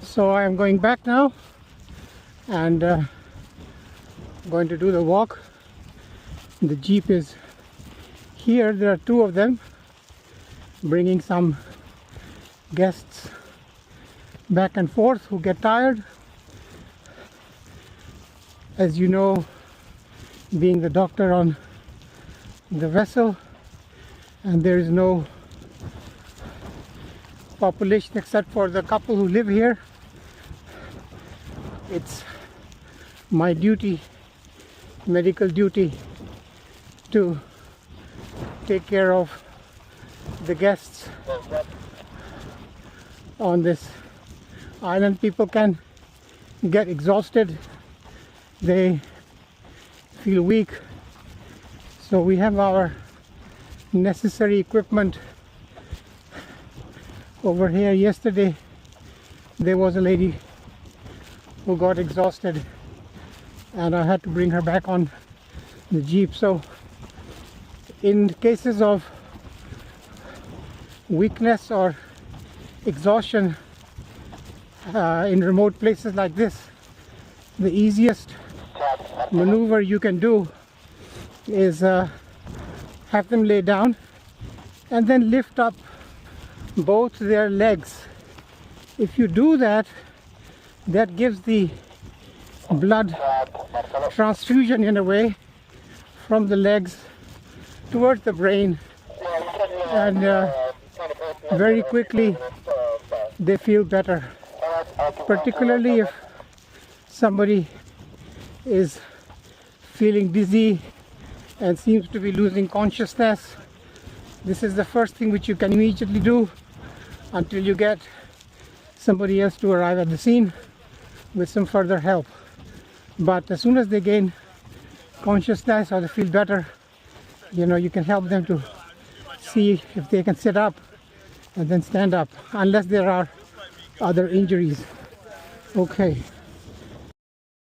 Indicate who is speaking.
Speaker 1: So I am going back now and going to do the walk. The jeep is here. There are two of them bringing some guests back and forth who get tired. As you know, being the doctor on the vessel, and there is no population except for the couple who live here, it's my duty, medical duty, to take care of the guests on this island. People can get exhausted, they feel weak, so we have our necessary equipment over here. Yesterday there was a lady who got exhausted and I had to bring her back on the jeep. So in cases of weakness or exhaustion in remote places like this, the easiest maneuver you can do is have them lay down and then lift up both their legs. If you do that, that gives the blood transfusion in a way from the legs towards the brain, and very quickly they feel better, particularly if somebody is feeling dizzy and seems to be losing consciousness. This is the first thing which you can immediately do until you get somebody else to arrive at the scene with some further help. But as soon as they gain consciousness or they feel better, you can help them to see if they can sit up and then stand up, unless there are other injuries. Okay.